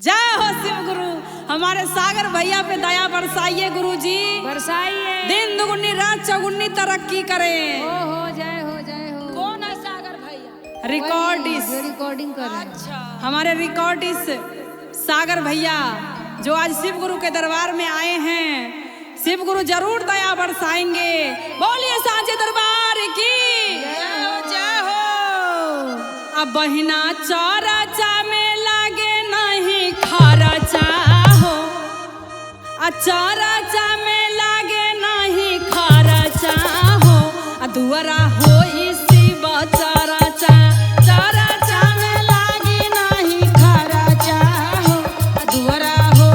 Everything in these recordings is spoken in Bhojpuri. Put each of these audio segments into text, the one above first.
जय हो शिव गुरु। हमारे सागर भैया पे दया बरसाइए गुरु जी, बरसाइए। दिन दुगुनी रात चौगुनी तरक्की करें। हो जय हो जय हो। कौन है सागर भैया? रिकॉर्डिंग कर रहे हैं। अच्छा, हमारे रिकॉर्डिस्ट सागर भैया जो आज शिव गुरु के दरबार में आए हैं, शिव गुरु जरूर दया बरसाएंगे। बोलिए सांचे दरबार की जय हो। अब बहिना चौरा चा में लागे नहीं खारा चाहो, अचारा चा में लागे नहीं खारा चाहो, दुआरा हो शिव चारा चा, चारा चा में लागे नहीं खारा चाहो, दुआरा हो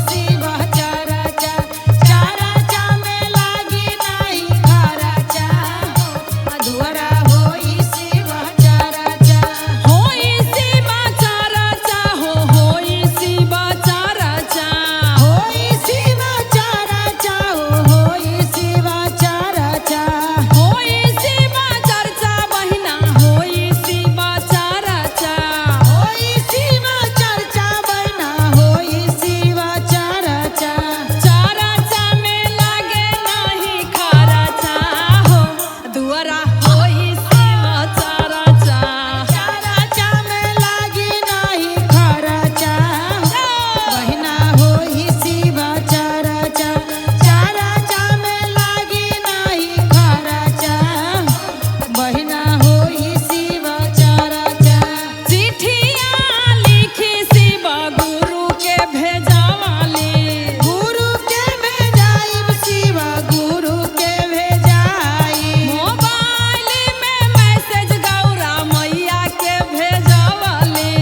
शिव चारा चा, चारा चा में लागे नहीं खारा चाहो, दुआरा हो शिव चारा चा, हो शिव चारा चा, हो शिव चारा चा, हो शिव चारा चा, हो शिव चारा चा, हो शिव चर्चा बहिना, हो शिव चारा चा, हो शिव चर्चा बहिना, हो शिव चारा चा, चारा चा में लागे नहीं खारा चा हो, दुआरा हो शिव चारा चा, चारा चा में लागे नहीं खारा चा बहिना, हो शिव चारा चा, चारा चा में लागे नहीं खारा चा बहिना, हो शिव चारा चा। चिट्ठियाँ लिखी शिव गुरु के भेजवाली, गुरु के भेजाइब शिव गुरु के भेजाई, मोबाइल में मैसेज गौरा मैया के भेजवाली,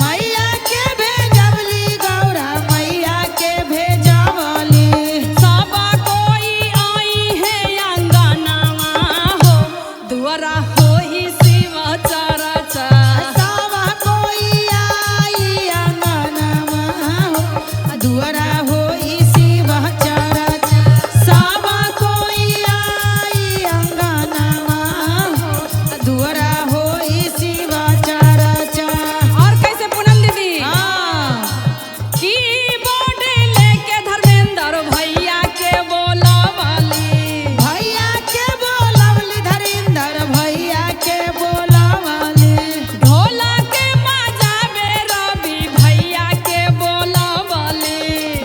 मैया के भेजवली गौरा मैया के भेजवली, सब कोई आई है अंगनावा हो, दुआरा हो शिव चारा चा, सब कोई आई अंगनावा हो, दुआरा हो शिव चारा चा, सब कोई आई अंगनावा हो, दुआरा हो शिव चारा चा। और कैसे पूनम दीदी कीबोर्ड लेके धर्मेंद्र भैया के बोलावली, भैया के बोलावली, धर्मेंद्र भैया के बोलावली, ढोलक के बजावे रवि भैया के बोलावली,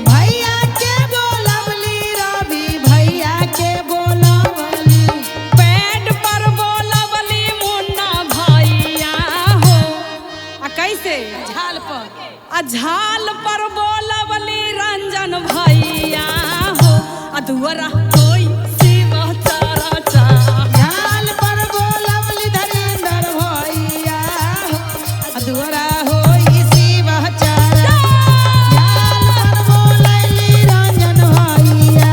भैया के बोलावली, रवि भैया के बोलावली, पेट पर बोलावली मुन्ना भैया हो। कैसे झाल पर बोलावली रंजन भैया हो, दुआरा होई शिव चारा चा, झाल पर बोलावली धर्मेंद्र भैया हो, दुआरा होई शिव चारा, झाल पर बोलावली रंजन भैया,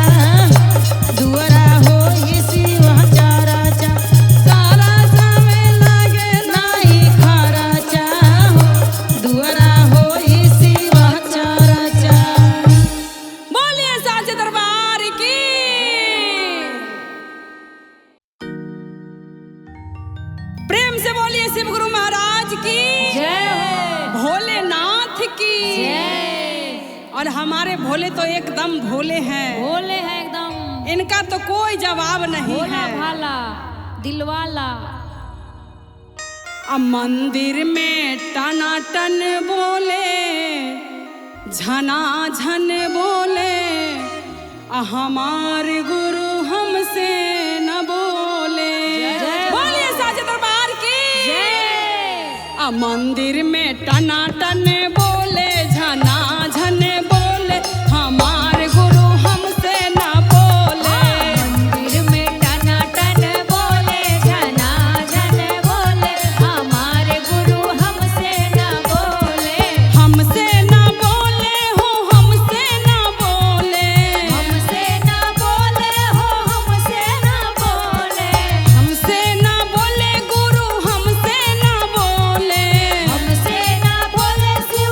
दुआरा होई शिव चारा चा, चारा चा में लागे नहीं खारा चा हो, दुआरा होई शिव चारा चा। बोलिए सांचे दरबार की प्रेम से बोलिए शिव गुरु महाराज की जय हो। भोलेनाथ की जय। और हमारे भोले तो एकदम भोले हैं, भोले है एकदम, इनका तो कोई जवाब नहीं भोला है। भाला दिलवाला। अब मंदिर में टनाटन बोले, झना झन बोले, हमारे गुरु हमसे न बोले। जय। बोलिए साचे दरबार की जय। अब मंदिर में टनाटन बोले, झना झन बोले, हमारे गुरु हमसे न बोले। मंदिर में टनाटन बोले, झना झन बोले, हमारे गुरु हमसे न बोले, हमसे न बोले हो, हमसे न बोले, हमसे न बोले हो, हमसे न बोले, हमसे न बोले गुरु, हमसे न बोले, हमसे न बोले शिव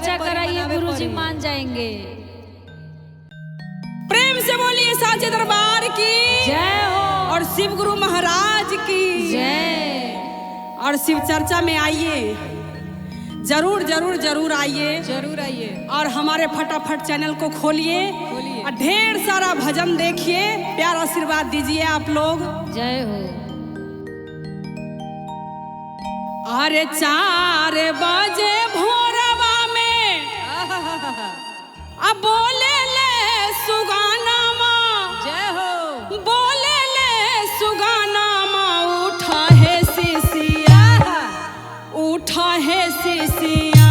चर्चा कराइए, गुरुजी मान जाएंगे। प्रेम से बोलिए साचे दरबार की जय हो और शिव गुरु महाराज की जय। और शिव चर्चा में आइए, जरूर जरूर जरूर आइए, जरूर आइए और हमारे फटाफट चैनल को खोलिए और ढेर सारा भजन देखिए, प्यार आशीर्वाद दीजिए आप लोग। जय हो। अरे 4 बजे भोरवा में अब बोले ले सुगाना माँ, जय हो बोले ले सुगाना माँ, उठा है शिशिया, उठा है शिशिया,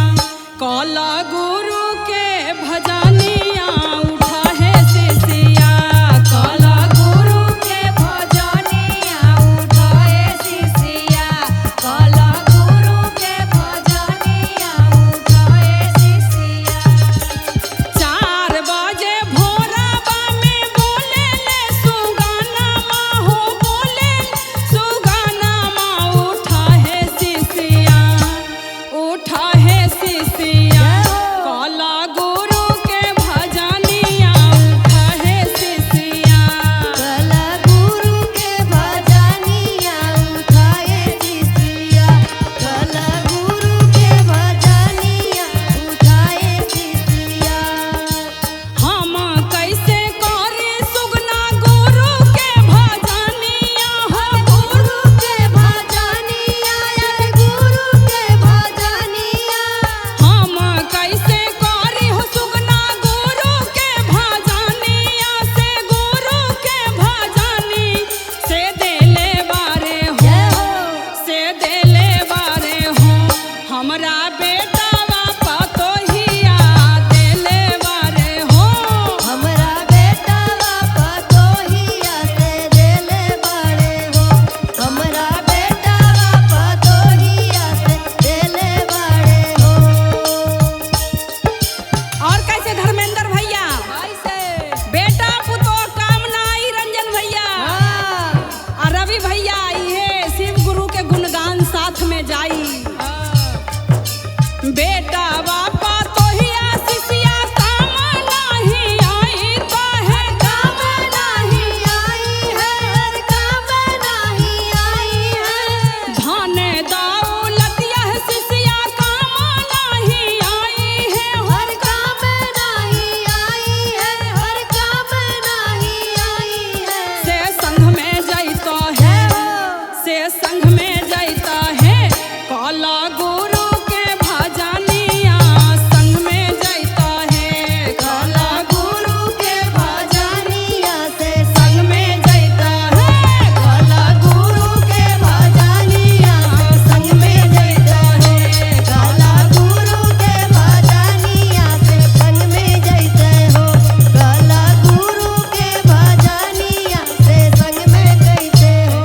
काला गुरु के भजनिया, उठा है शिशिया, काला गुरु के भजनिया, उठा है शिशिया, काला गुरु के भजनिया, उठा है शिशिया। 4 बजे भोरवा में बोले ले सुगाना माँ, हो बोले सुगाना माँ, उठा है शिशिया, उठा है शिशिया, काला गुरु के भजनिया, उठा है शिशिया, काला गुरु के भजनिया, उठा है शिशिया, काला गुरु के भजनिया, उठा है शिशिया। हम कैसे करी सुगना गुरु के भजनिया, हो गुरु के भजनिया, अरे गुरु के भजनिया। हम कैसे करी हो सुगना गुरु के भजनिया, से गुरु के भजनी से देले बारे हो, से देले बारे हो, हमरा बेटा बापा तो हिया देले बारे हो, हमरा बेटा बापा तो हिया से देले बाड़े हो, हमरा बेटा बापा तो हिया से देले बाड़े हो। और कैसे धर्मेंद्र भैया, कैसे बेटा पुतो कामना आई रंजन भैया, और रवि भैया ये शिव गुरु के गुणगान साथ में जाई। बेटा बापा तो ही शिष्या काम नहीं आई, तो है काम नहीं आई है, हर काम नहीं आई है। धन दौलत यह शिष्या काम नहीं आई है, हर काम नहीं आई है, हर काम नहीं आई है। से संघ में जाता है, से संघ में जाता है, काला गुरु के भजनिया, संघ में जाता है, काला गुरु के भजनिया से संग में जाता है, काला गुरु के भजनिया संग में जाता है, काला गुरु के भजनिया से संग में जाते हो, काला गुरु के भजनिया से संग में जाते हो।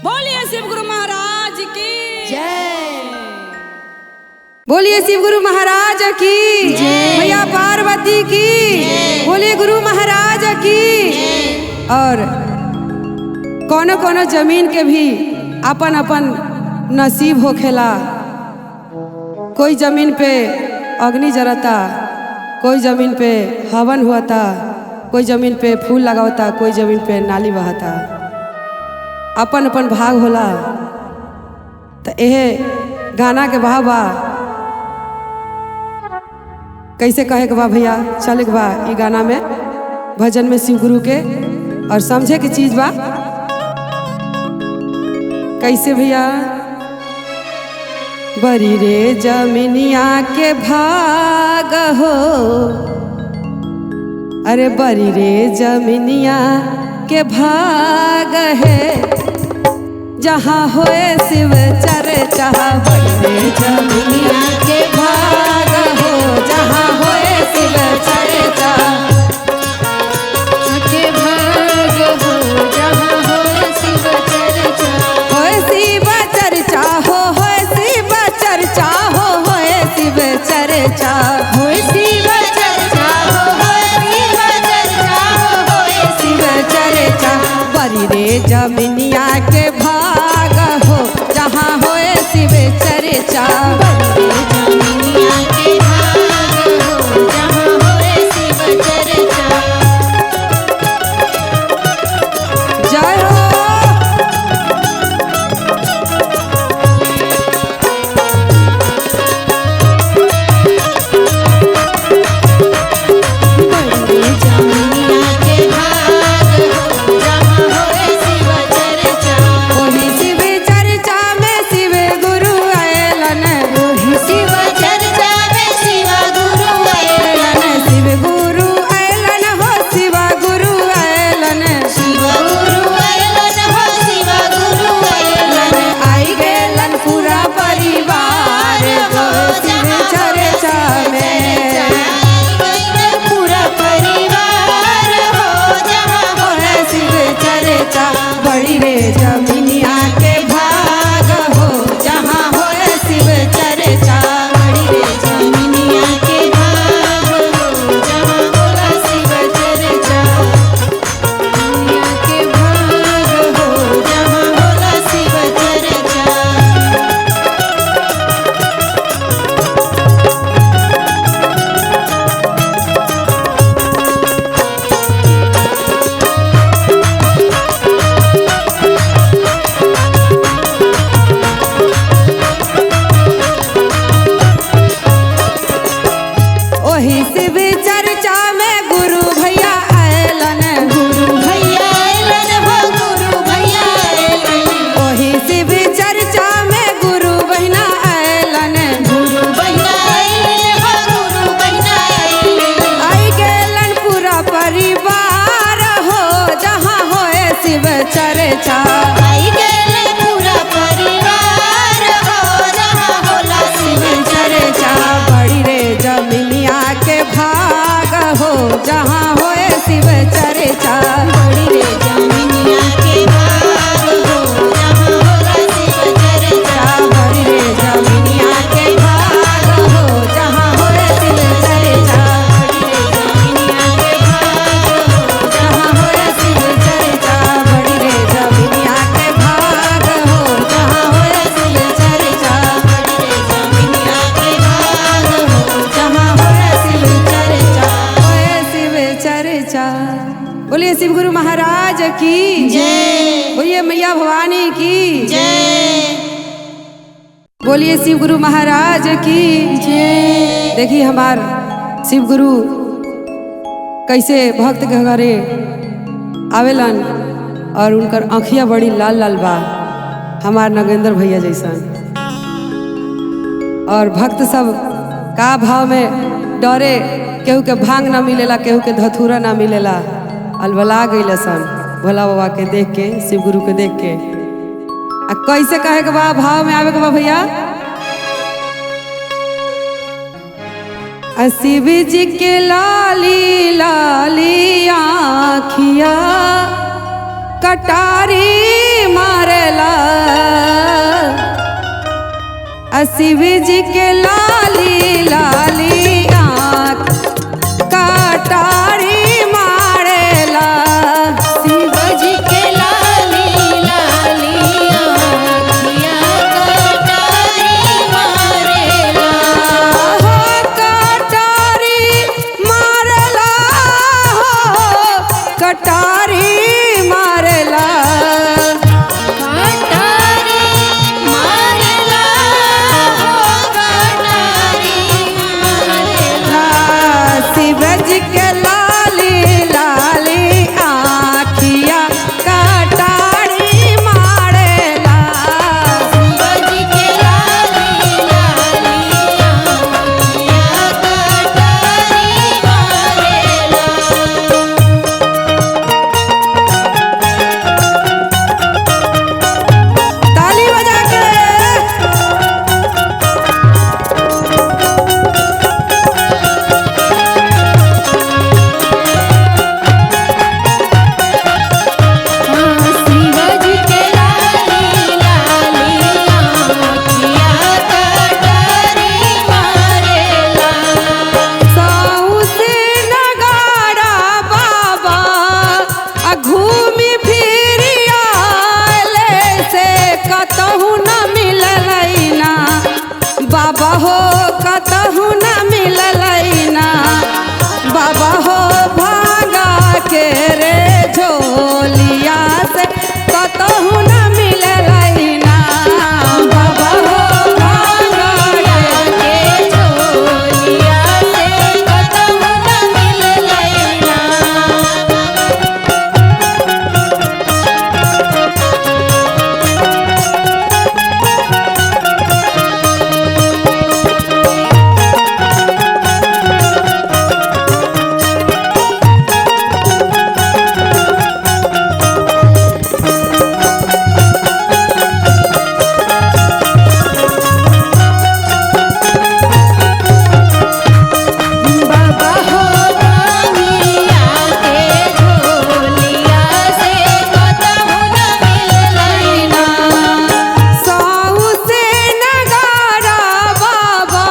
बोलिए शिव गुरु महाराज की जय। बोलिए शिव गुरु महाराज की मैया पार्वती की, बोलिए गुरु महाराज की। और कोनो कोनो जमीन के भी अपन अपन नसीब होखेला, कोई जमीन पे अग्नि जरता, कोई जमीन पे हवन हुआता, कोई जमीन पे फूल लगावता, कोई जमीन पे नाली बहता, अपन अपन भाग होला। तो एहे गाना के भाव बा, कैसे कहे के बा भैया, चले के बा ई गाना में, भजन में शिव गुरु के, और समझे के चीज बा कैसे भैया। बरी रे जमीनिया के भाग हो, अरे बरी रे जमीनिया के भाग है, जहाँ होए शिव चर्चा, बरी रे जमीनिया के भाग हो, जहाँ होए शिव चर्चा, के भाग हो, जहाँ हो शिव चर्चा, होए शिव चर्चा हो, होए शिव चर्चा हो, होए शिव चर्चा, होए शिव चर्चा हो, होए शिव चर्चा हो, होए शिव चर्चा, बरी रे जमीनिया के भाग हो, जहाँ होए शिव चर्चा, बोलिए शिव गुरु महाराज की जय। बोलिए मैया भवानी की जय। बोलिए शिव गुरु महाराज की जय। देखिए हमार शिव गुरु कैसे भक्त के घरे आवेलन और उनकर आँखिया बड़ी लाल लाल बा, हमार नगेंद्र भैया जैसन। और भक्त सब का भाव में डरे, केहू के भांग ना मिलेला, केहू के धतूरा ना मिलेला, अलबला गई सन भोला बाबा के देख के, शिव गुरु के देख के। आ कैसे कहे के बा, भाव में आवे के बा भैया। शिव जी के लाली लाली आँखिया कटारी मारेला, शिव जी के लाली लाली आँख कटारी मारेला। शिव जी के लाली लाली आँखिया कटारी मारेला। हो कटारी मारेला, हो कटारी मारेला। कटारी मारेला, हो कटारी मारेला। शिव जी के लाली लाली आँखिया कटारी मारेला। शिव जी के लाली लाली आँखिया कटारी मारेला। ताली बजा के शिव जी के लाली लाली आँखिया कटारी मारेला। साउसे नगाड़ा बाबा आ घूमी फिरी आले से कतहु न मिललैना, बाबा हो कतहु न मिललैना। बाबा हो भागा के रे झोलिया से कतहु न मिललैना। बाबा हो भागा के झोलिया से कतहु न मिललैना। बाबा हो भांगिया के झोलिया से कतहु न मिललैना। साउसे नगाड़ा बाबा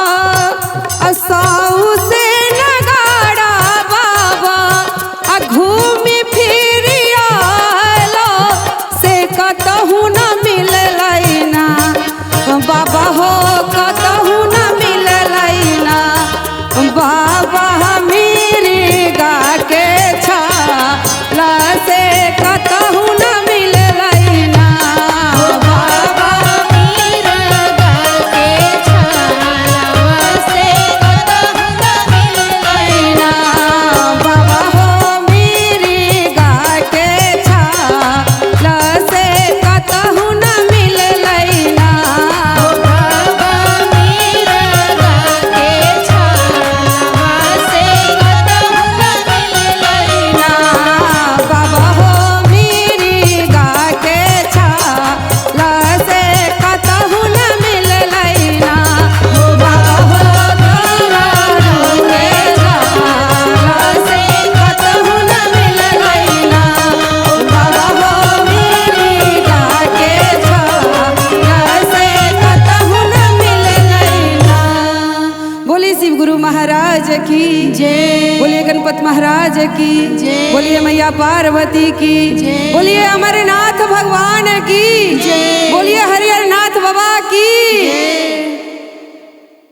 आ साउसे नगाड़ा बाबा आ घूमी फिरी आलो से कतहु न मिललैना। बाबा हो कतहु न मिललैना। बाबा मेरी गा के छाला से कतहु न मिललैना। बाबा मीरगा के छालवा से कतहु न मिललैना। बाबा हो मेरी गा के छाला से कतहु न मिललैना। बाबा मीरगा के छालवा से कतहु न मिललैना। बाबा हो मेरी गा के छाला से कतहु न मिललैना। बाबा हो गौरा रंगे छाला से कतहु न मिललैना। बाबा हो मेरी गा के छाला से कतहु न मिललैना। बोलिए शिव गुरु महाराज की जय। बोलिए गणपत महाराज की जय। बोलिए मैया पार्वती की जय। बोलिए अमरनाथ भगवान की जय। बोलिए हरिहर नाथ बाबा की जय।